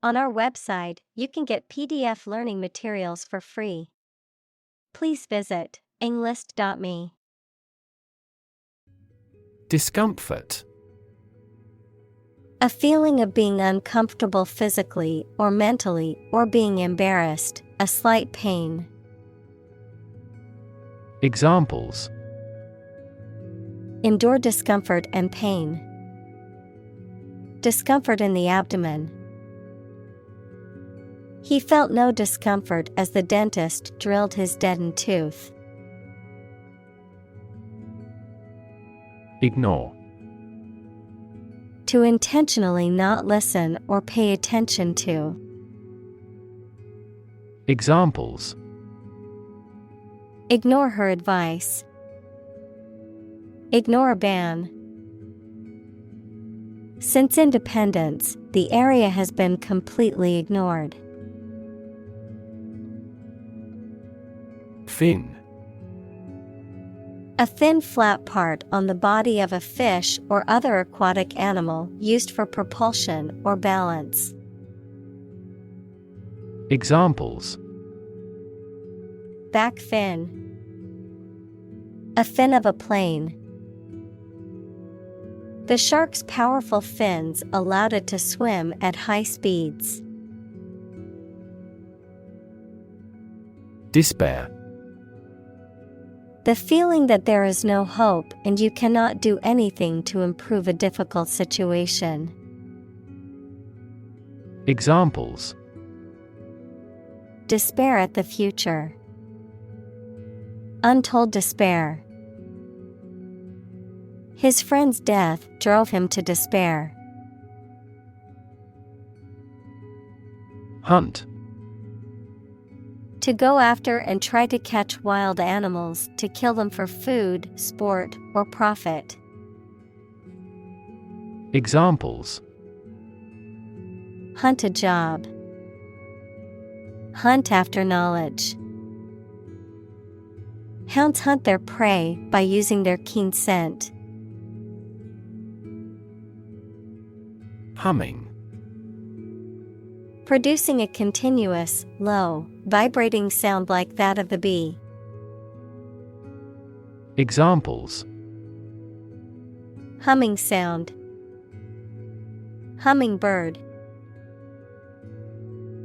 On our website, you can get PDF learning materials for free. Please visit englist.me. Discomfort. A feeling of being uncomfortable physically or mentally or being embarrassed, a slight pain. Examples: Endure discomfort and pain. Discomfort in the abdomen. He felt no discomfort as the dentist drilled his deadened tooth. Ignore. To intentionally not listen or pay attention to. Examples: Ignore her advice. Ignore a ban. Since independence, the area has been completely ignored. Fin. A thin flat part on the body of a fish or other aquatic animal used for propulsion or balance. Examples: Back fin. A fin of a plane. The shark's powerful fins allowed it to swim at high speeds. Despair. The feeling that there is no hope and you cannot do anything to improve a difficult situation. Examples: Despair at the future. Untold despair. His friend's death drove him to despair. Hunt. To go after and try to catch wild animals to kill them for food, sport, or profit. Examples: Hunt a job. Hunt after knowledge. Hounds hunt their prey by using their keen scent. Humming. Producing a continuous, low, vibrating sound like that of the bee. Examples: Humming sound. Hummingbird.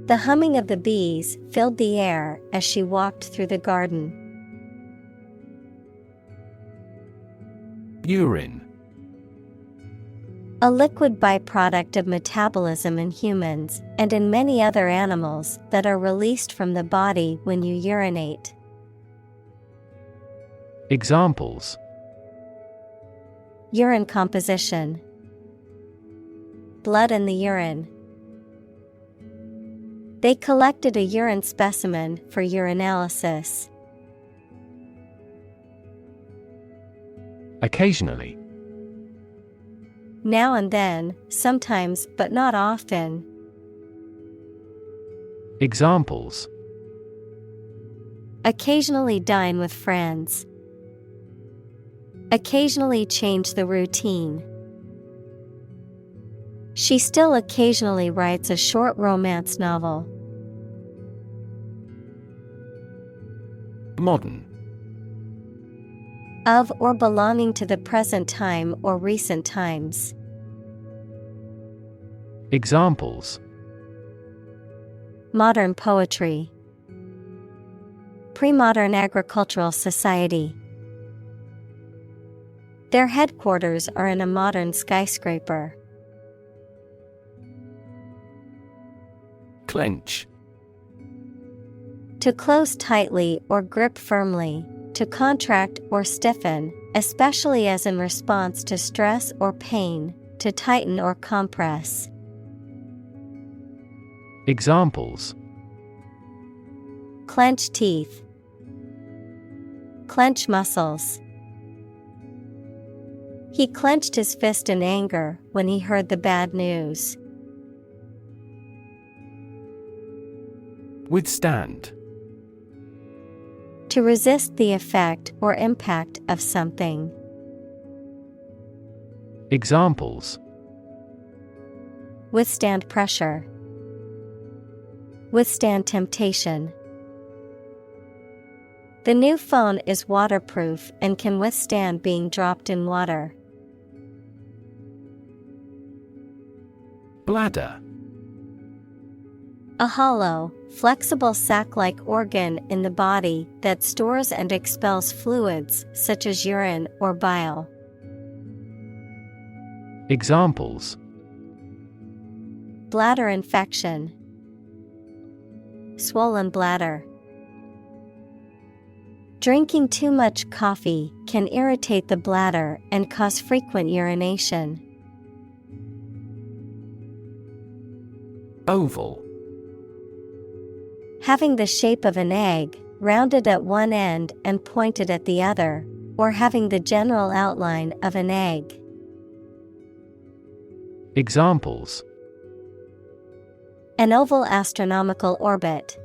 The humming of the bees filled the air as she walked through the garden. Urine. A liquid byproduct of metabolism in humans and in many other animals that are released from the body when you urinate. Examples: Urine composition. Blood in the urine. They collected a urine specimen for urinalysis. Occasionally. Now and then, sometimes but not often. Examples: Occasionally dine with friends. Occasionally change the routine. She still occasionally writes a short romance novel. Modern. Of or belonging to the present time or recent times. Examples: Modern poetry. Pre-modern agricultural society. Their headquarters are in a modern skyscraper. Clench. To close tightly or grip firmly, to contract or stiffen, especially as in response to stress or pain, to tighten or compress. Examples: Clench teeth. Clench muscles. He clenched his fist in anger when he heard the bad news. Withstand. To resist the effect or impact of something. Examples: Withstand pressure. Withstand temptation. The new phone is waterproof and can withstand being dropped in water. Bladder. A hollow, flexible sac-like organ in the body that stores and expels fluids such as urine or bile. Examples: Bladder infection. Swollen bladder. Drinking too much coffee can irritate the bladder and cause frequent urination. Oval. Having the shape of an egg, rounded at one end and pointed at the other, or having the general outline of an egg. Examples: An oval astronomical orbit.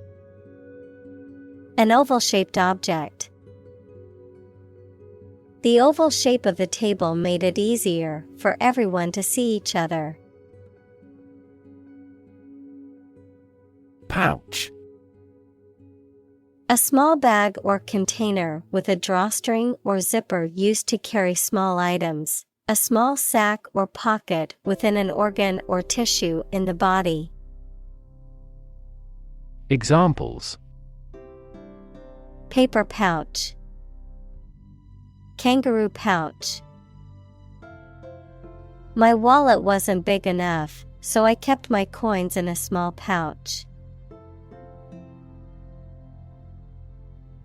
An oval-shaped object. The oval shape of the table made it easier for everyone to see each other. Pouch. A small bag or container with a drawstring or zipper used to carry small items, a small sack or pocket within an organ or tissue in the body. Examples: Paper pouch. Kangaroo pouch. My wallet wasn't big enough, so I kept my coins in a small pouch.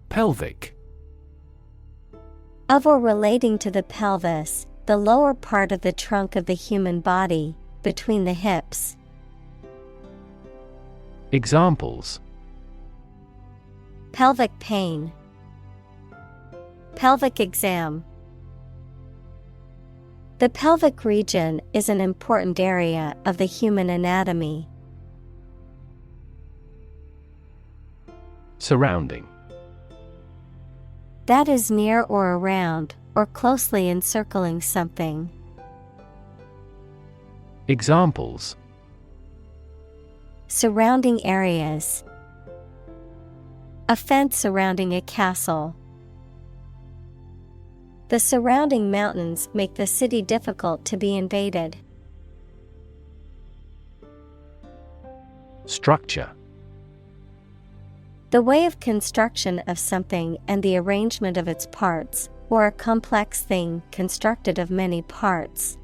Pelvic. Of or relating to the pelvis, the lower part of the trunk of the human body, between the hips. Examples: Pelvic pain. Pelvic exam. The pelvic region is an important area of the human anatomy. Surrounding. That is near or around, or closely encircling something. Examples: Surrounding areas. A fence surrounding a castle. The surrounding mountains make the city difficult to be invaded. Structure. The way of construction of something and the arrangement of its parts, or a complex thing constructed of many parts.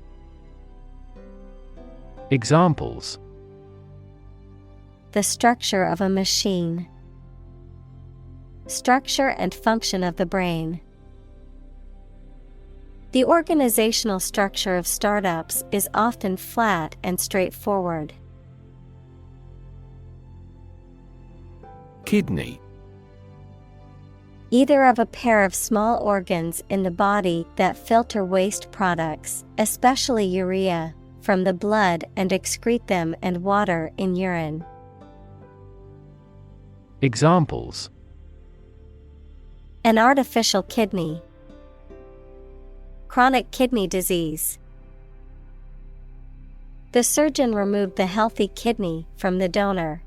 Examples: The structure of a machine. Structure and function of the brain. The organizational structure of startups is often flat and straightforward. Kidney. Either of a pair of small organs in the body that filter waste products, especially urea, from the blood and excrete them and water in urine. Examples: An artificial kidney. Chronic kidney disease. The surgeon removed the healthy kidney from the donor.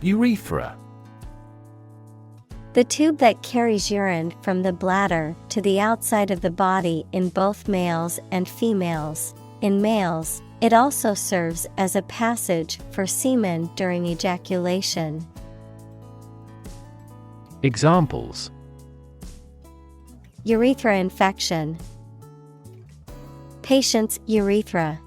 Urethra. The tube that carries urine from the bladder to the outside of the body in both males and females. In males, it also serves as a passage for semen during ejaculation. Examples: Urethra infection. Patient's urethra.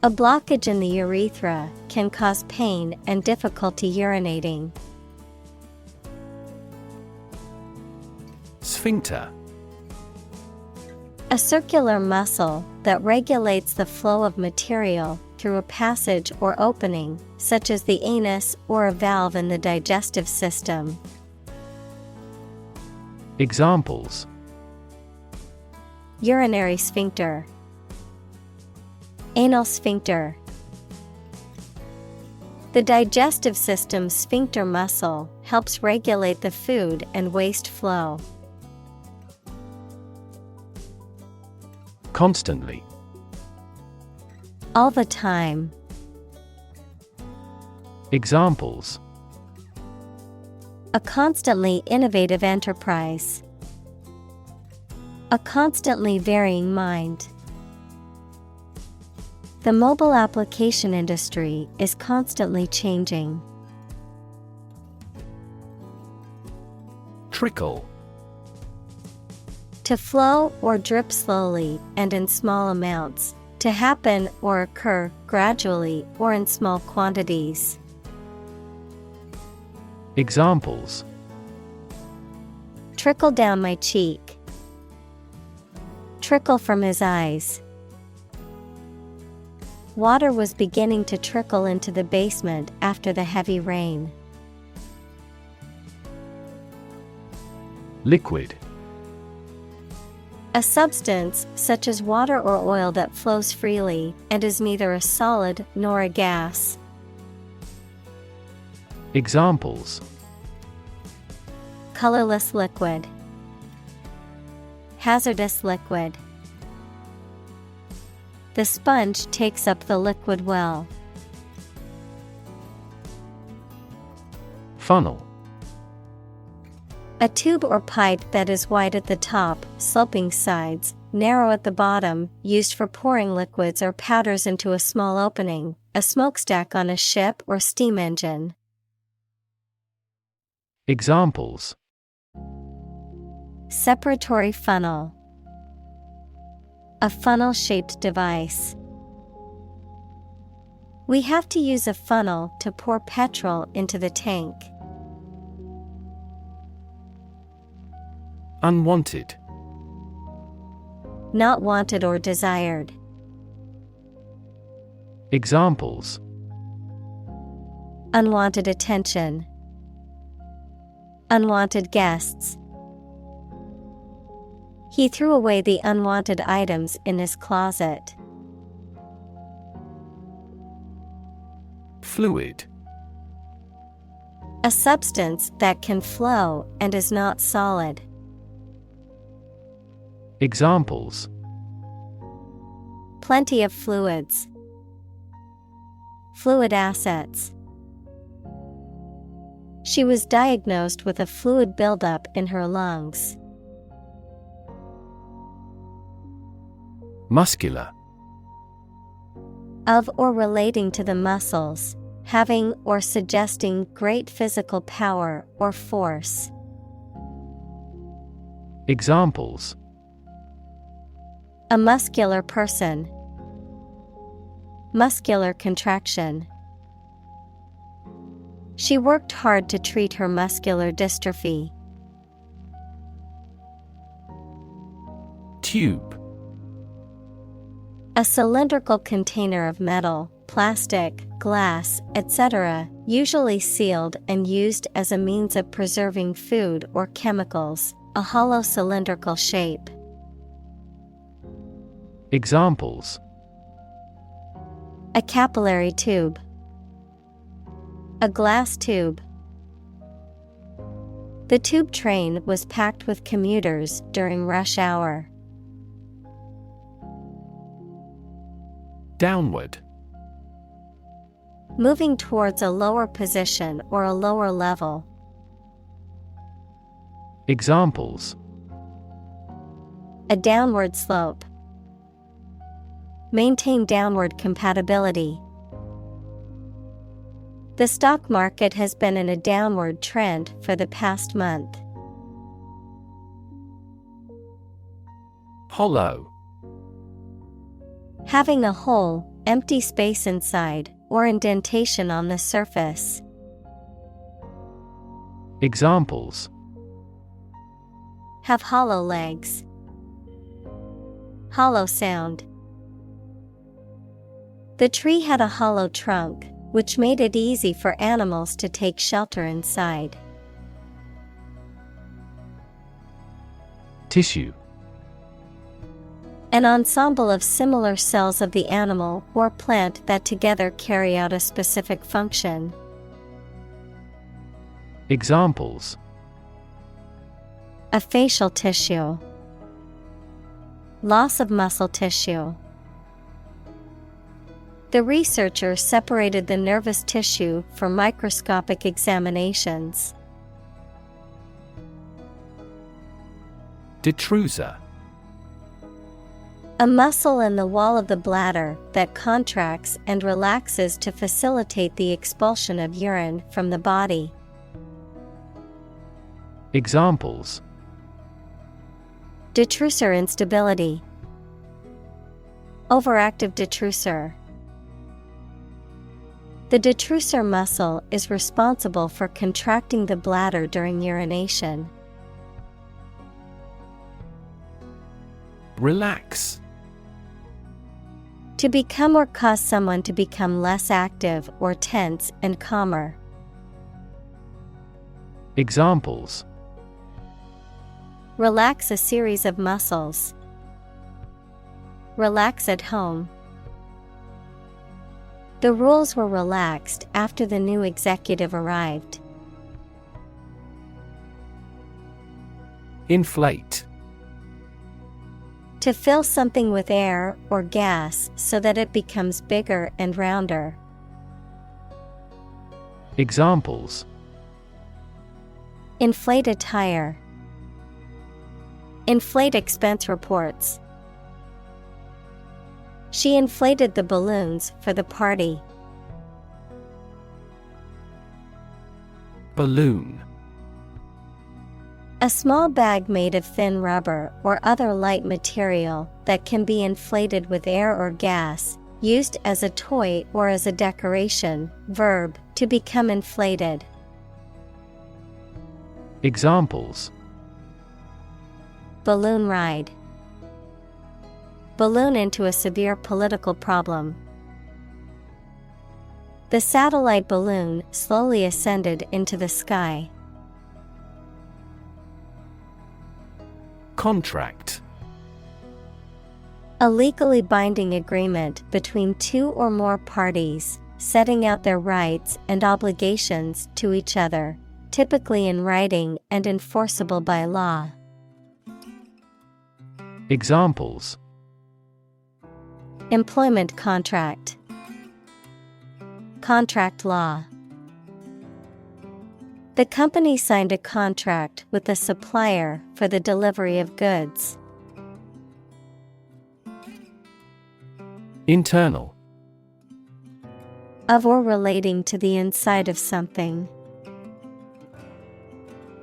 A blockage in the urethra can cause pain and difficulty urinating. Sphincter. A circular muscle that regulates the flow of material through a passage or opening, such as the anus or a valve in the digestive system. Examples: Urinary sphincter. Anal sphincter. The digestive system's sphincter muscle helps regulate the food and waste flow. Constantly. All the time. Examples: A constantly innovative enterprise. A constantly varying mind. The mobile application industry is constantly changing. Trickle. To flow or drip slowly and in small amounts. To happen or occur gradually or in small quantities. Examples: Trickle down my cheek. Trickle from his eyes. Water was beginning to trickle into the basement after the heavy rain. Liquid. A substance, such as water or oil that flows freely, and is neither a solid nor a gas. Examples: Colorless liquid. Hazardous liquid. The sponge takes up the liquid well. Funnel. A tube or pipe that is wide at the top, sloping sides, narrow at the bottom, used for pouring liquids or powders into a small opening, a smokestack on a ship or steam engine. Examples: Separatory funnel. A funnel-shaped device. We have to use a funnel to pour petrol into the tank. Unwanted. Not wanted or desired. Examples: Unwanted attention. Unwanted guests. He threw away the unwanted items in his closet. Fluid. A substance that can flow and is not solid. Examples: Plenty of fluids. Fluid assets. She was diagnosed with a fluid buildup in her lungs. Muscular. Of or relating to the muscles, having or suggesting great physical power or force. Examples: A muscular person. Muscular contraction. She worked hard to treat her muscular dystrophy. Tube. A cylindrical container of metal, plastic, glass, etc., usually sealed and used as a means of preserving food or chemicals, a hollow cylindrical shape. Examples: A capillary tube. A glass tube. The tube train was packed with commuters during rush hour. Downward. Moving towards a lower position or a lower level. Examples: A downward slope. Maintain downward compatibility. The stock market has been in a downward trend for the past month. Hollow. Having a hole, empty space inside, or indentation on the surface. Examples: Have hollow legs. Hollow sound. The tree had a hollow trunk, which made it easy for animals to take shelter inside. Tissue. An ensemble of similar cells of the animal or plant that together carry out a specific function. Examples: A facial tissue. Loss of muscle tissue. The researcher separated the nervous tissue for microscopic examinations. Detruser. A muscle in the wall of the bladder that contracts and relaxes to facilitate the expulsion of urine from the body. Examples: Detrusor instability. Overactive detrusor. The detrusor muscle is responsible for contracting the bladder during urination. Relax. To become or cause someone to become less active or tense and calmer. Examples: Relax a series of muscles. Relax at home. The rules were relaxed after the new executive arrived. Inflate. To fill something with air or gas so that it becomes bigger and rounder. Examples: Inflate a tire. Inflate expense reports. She inflated the balloons for the party. Balloon. A small bag made of thin rubber or other light material that can be inflated with air or gas, used as a toy or as a decoration. Verb, to become inflated. Examples: Balloon ride. Balloon into a severe political problem. The satellite balloon slowly ascended into the sky. Contract. A legally binding agreement between two or more parties, setting out their rights and obligations to each other, typically in writing and enforceable by law. Examples: Employment contract. Contract law. The company signed a contract with the supplier for the delivery of goods. Internal. Of or relating to the inside of something.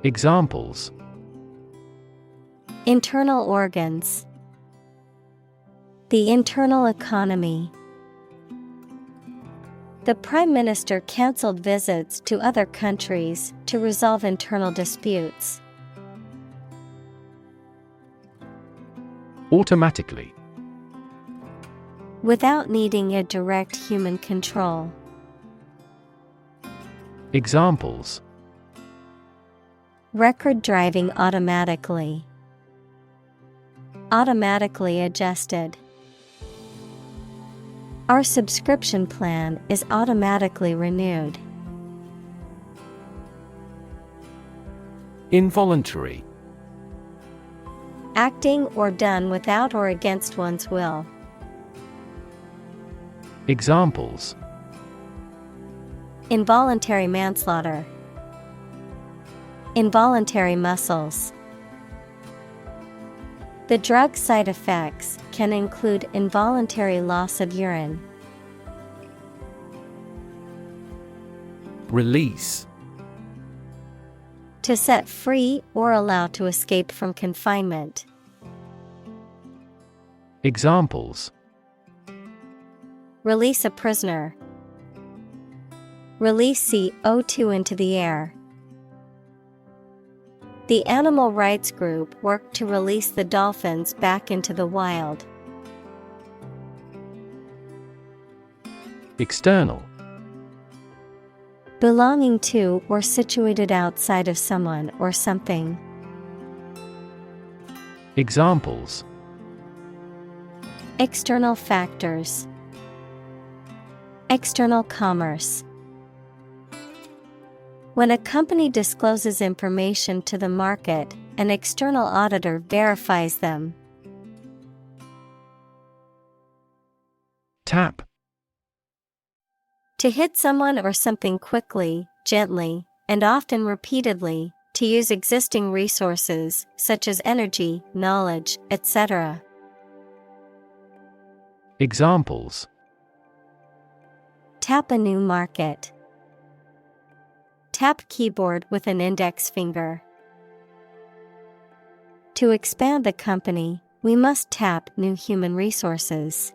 Examples: Internal organs. The internal economy. The Prime Minister cancelled visits to other countries to resolve internal disputes. Automatically. Without needing a direct human control. Examples: Record driving automatically. Automatically adjusted. Our subscription plan is automatically renewed. Involuntary. Acting or done without or against one's will. Examples: Involuntary manslaughter. Involuntary muscles. The drug side effects can include involuntary loss of urine. Release. To set free or allow to escape from confinement. Examples: Release a prisoner. Release CO2 into the air. The animal rights group worked to release the dolphins back into the wild. External. Belonging to or situated outside of someone or something. Examples: External factors. External commerce. When a company discloses information to the market, an external auditor verifies them. Tap. To hit someone or something quickly, gently, and often repeatedly, to use existing resources, such as energy, knowledge, etc. Examples: Tap a new market. Tap keyboard with an index finger. To expand the company, we must tap new human resources.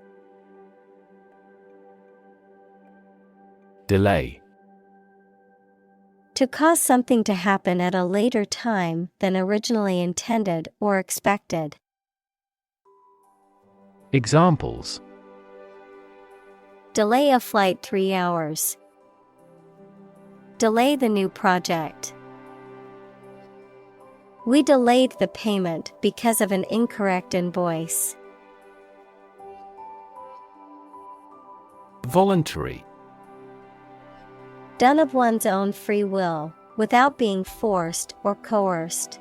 Delay. To cause something to happen at a later time than originally intended or expected. Examples: Delay a flight 3 hours. Delay the new project. We delayed the payment because of an incorrect invoice. Voluntary. Done of one's own free will, without being forced or coerced.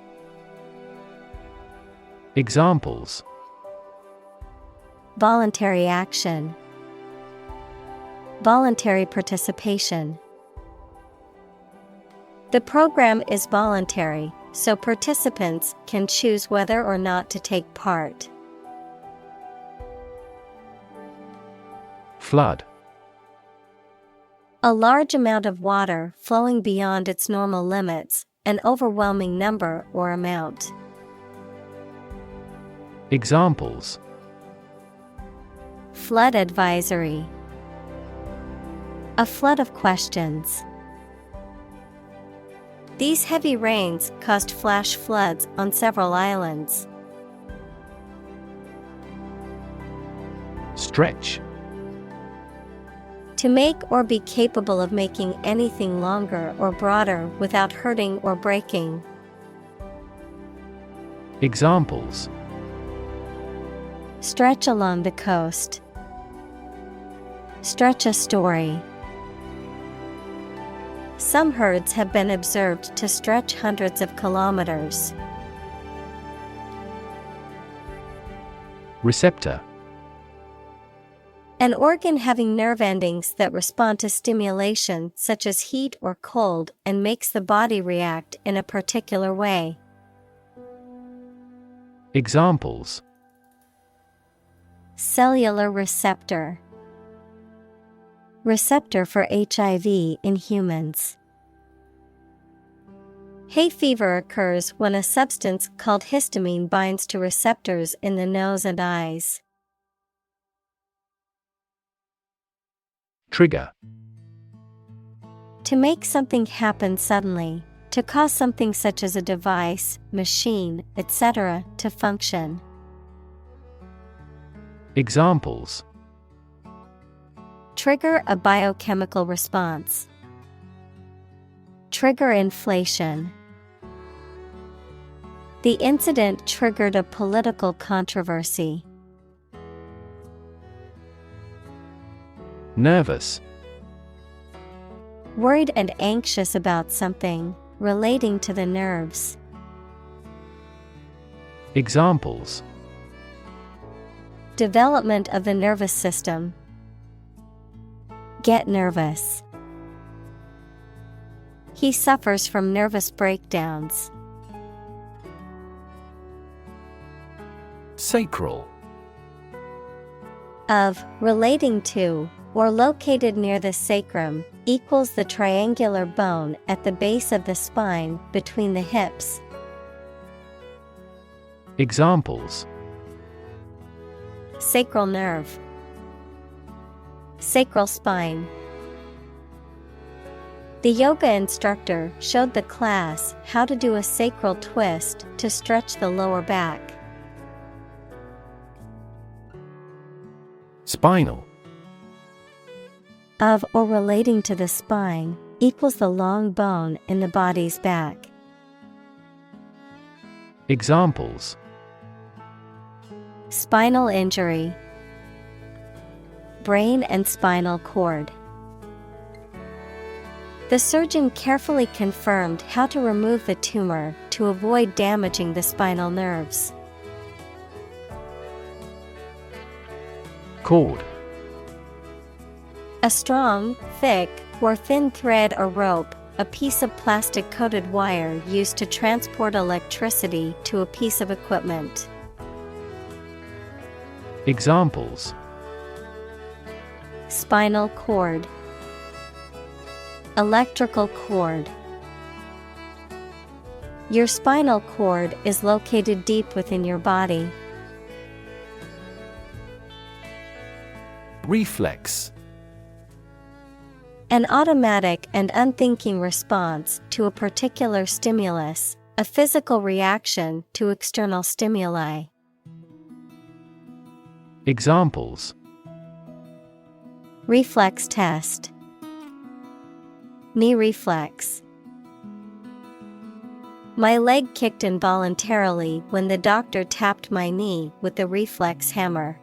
Examples: Voluntary action. Voluntary participation. The program is voluntary, so participants can choose whether or not to take part. Flood. A large amount of water flowing beyond its normal limits, an overwhelming number or amount. Examples: Flood advisory. A flood of questions. These heavy rains caused flash floods on several islands. Stretch. To make or be capable of making anything longer or broader without hurting or breaking. Examples: Stretch along the coast. Stretch a story. Some herds have been observed to stretch hundreds of kilometers. Receptor. An organ having nerve endings that respond to stimulation such as heat or cold and makes the body react in a particular way. Examples: Cellular receptor. Receptor for HIV in humans. Hay fever occurs when a substance called histamine binds to receptors in the nose and eyes. Trigger. To make something happen suddenly, to cause something such as a device, machine, etc. to function. Examples: Trigger a biochemical response. Trigger inflation. The incident triggered a political controversy. Nervous. Worried and anxious about something, relating to the nerves. Examples: Development of the nervous system. Get nervous. He suffers from nervous breakdowns. Sacral. Of, relating to, or located near the sacrum, equals the triangular bone at the base of the spine between the hips. Examples: Sacral nerve. Sacral spine. The yoga instructor showed the class how to do a sacral twist to stretch the lower back. Spinal. Of or relating to the spine, equals the long bone in the body's back. Examples: Spinal injury. Brain and spinal cord. The surgeon carefully confirmed how to remove the tumor to avoid damaging the spinal nerves. Cord. A strong, thick, or thin thread or rope, a piece of plastic-coated wire used to transport electricity to a piece of equipment. Examples: Spinal cord, electrical cord. Your spinal cord is located deep within your body. Reflex. An automatic and unthinking response to a particular stimulus, a physical reaction to external stimuli. Examples: Reflex test, knee reflex. My leg kicked involuntarily when the doctor tapped my knee with the reflex hammer.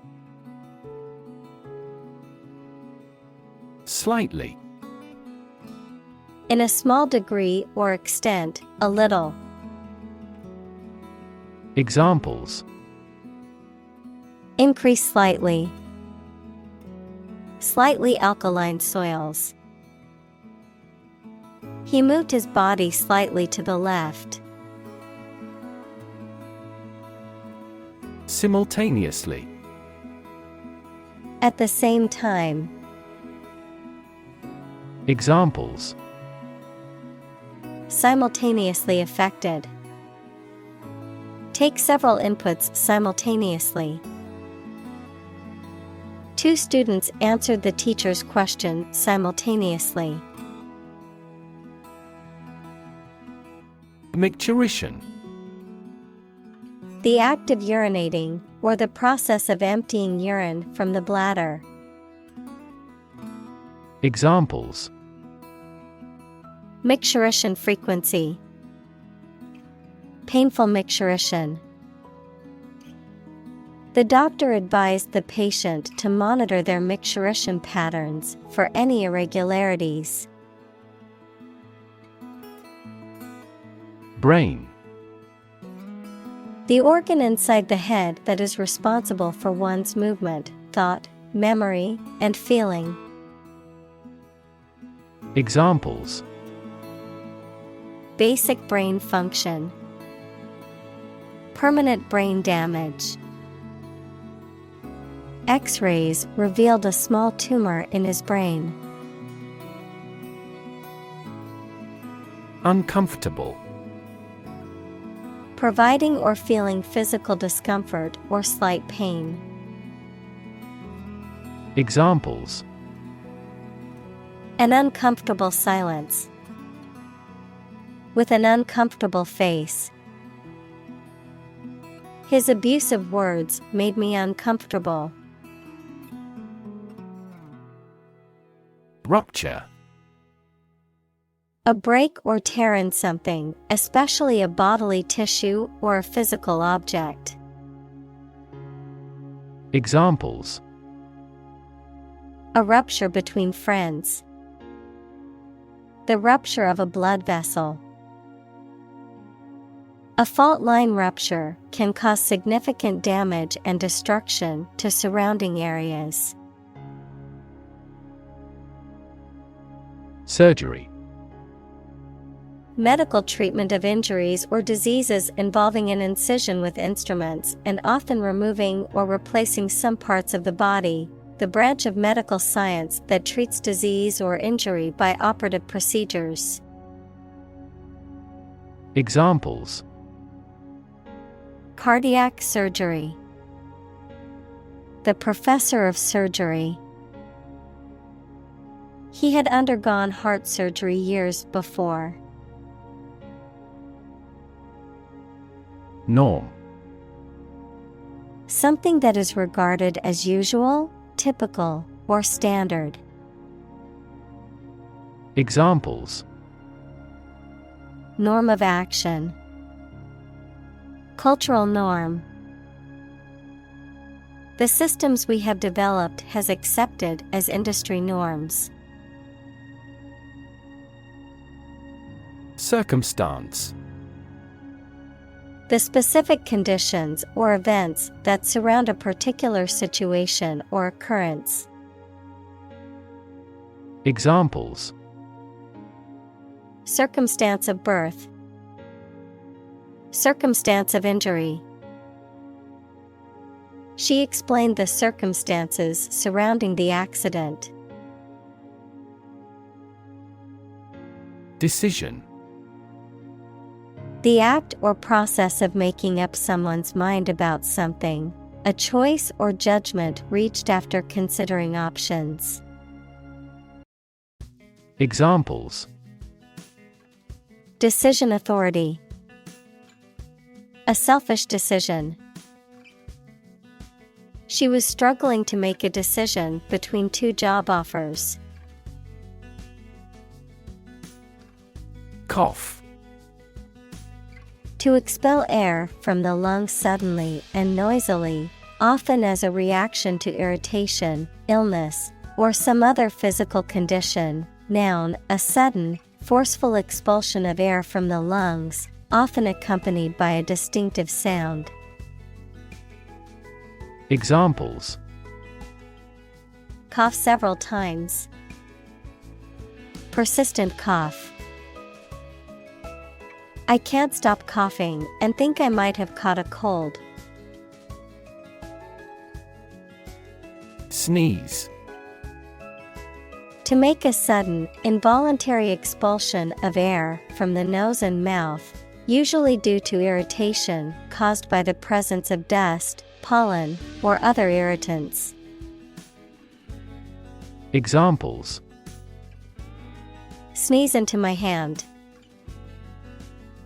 Slightly. In a small degree or extent, a little. Examples: Increase slightly. Slightly alkaline soils. He moved his body slightly to the left. Simultaneously. At the same time. Examples: Simultaneously affected. Take several inputs simultaneously. Two students answered the teacher's question simultaneously. Micturition. The act of urinating, or the process of emptying urine from the bladder. Examples: Micturition frequency. Painful micturition. The doctor advised the patient to monitor their micturition patterns for any irregularities. Brain. The organ inside the head that is responsible for one's movement, thought, memory, and feeling. Examples: Basic brain function. Permanent brain damage. X-rays revealed a small tumor in his brain. Uncomfortable. Providing or feeling physical discomfort or slight pain. Examples: An uncomfortable silence. With an uncomfortable face. His abusive words made me uncomfortable. Rupture. A break or tear in something, especially a bodily tissue or a physical object. Examples: A rupture between friends. The rupture of a blood vessel. A fault line rupture can cause significant damage and destruction to surrounding areas. Surgery. Medical treatment of injuries or diseases involving an incision with instruments and often removing or replacing some parts of the body, the branch of medical science that treats disease or injury by operative procedures. Examples: Cardiac surgery. The professor of surgery. He had undergone heart surgery years before. Norm. Something that is regarded as usual, typical, or standard. Examples: Norm of action. Cultural norm. The systems we have developed has accepted as industry norms. Circumstance. The specific conditions or events that surround a particular situation or occurrence. Examples: circumstance of birth, circumstance of injury. She explained the circumstances surrounding the accident. Decision: the act or process of making up someone's mind about something, a choice or judgment reached after considering options. Examples: decision authority, a selfish decision. She was struggling to make a decision between two job offers. Cough: to expel air from the lungs suddenly and noisily, often as a reaction to irritation, illness, or some other physical condition. Noun, a sudden, forceful expulsion of air from the lungs, often accompanied by a distinctive sound. Examples: cough several times, persistent cough. I can't stop coughing and think I might have caught a cold. Sneeze: to make a sudden, involuntary expulsion of air from the nose and mouth, usually due to irritation caused by the presence of dust, pollen, or other irritants. Examples: sneeze into my hand,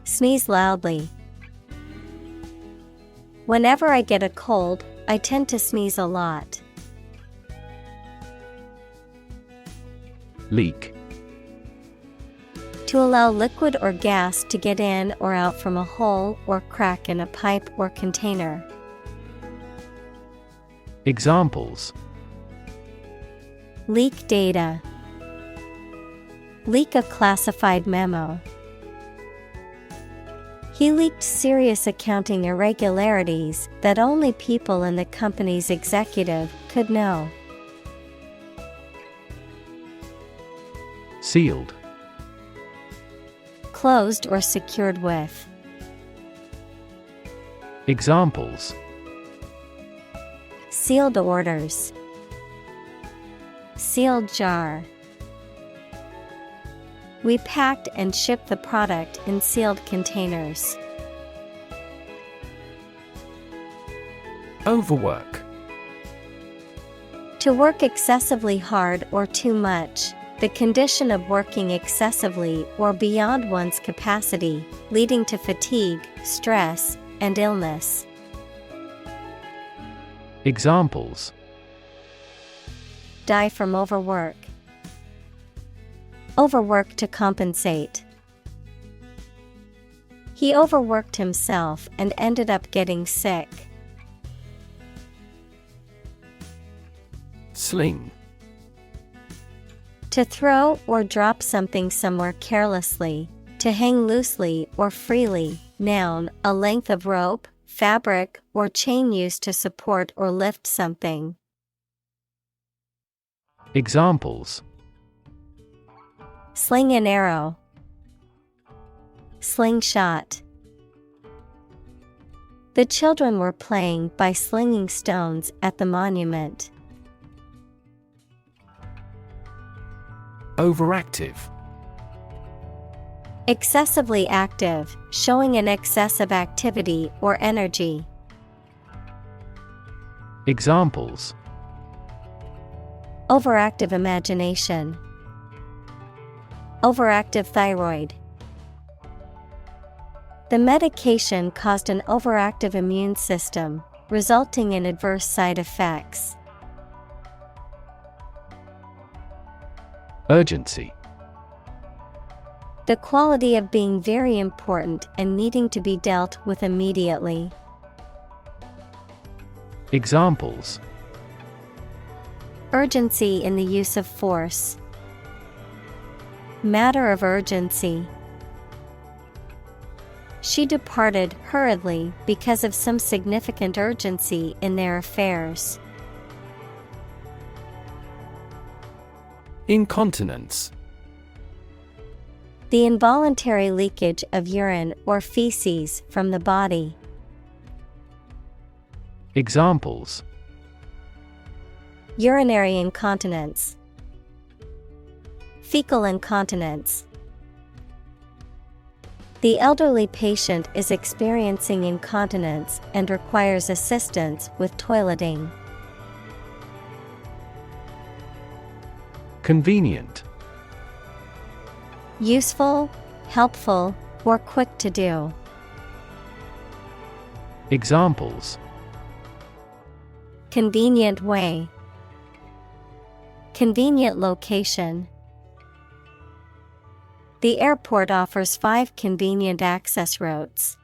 sneeze loudly. Whenever I get a cold, I tend to sneeze a lot. Leak: to allow liquid or gas to get in or out from a hole or crack in a pipe or container. Examples: leak data, leak a classified memo. He leaked serious accounting irregularities that only people in the company's executive could know. Sealed: closed or secured with. Examples: sealed orders, sealed jar. We packed and shipped the product in sealed containers. Overwork: to work excessively hard or too much, the condition of working excessively or beyond one's capacity, leading to fatigue, stress, and illness. Examples: die from overwork, overwork to compensate. He overworked himself and ended up getting sick. Sling: to throw or drop something somewhere carelessly, to hang loosely or freely. Noun, a length of rope, fabric, or chain used to support or lift something. Examples: sling an arrow, slingshot. The children were playing by slinging stones at the monument. Overactive: excessively active, showing an excess of activity or energy. Examples: overactive imagination, overactive thyroid. The medication caused an overactive immune system, resulting in adverse side effects. Urgency: the quality of being very important and needing to be dealt with immediately. Examples: urgency in the use of force, matter of urgency. She departed hurriedly because of some significant urgency in their affairs. Incontinence. The involuntary leakage of urine or feces from the body. Examples: Urinary incontinence, fecal incontinence. The elderly patient is experiencing incontinence and requires assistance with toileting. Convenient. Useful, helpful, or quick to do. Examples: Convenient way, convenient location. The airport offers 5 convenient access routes.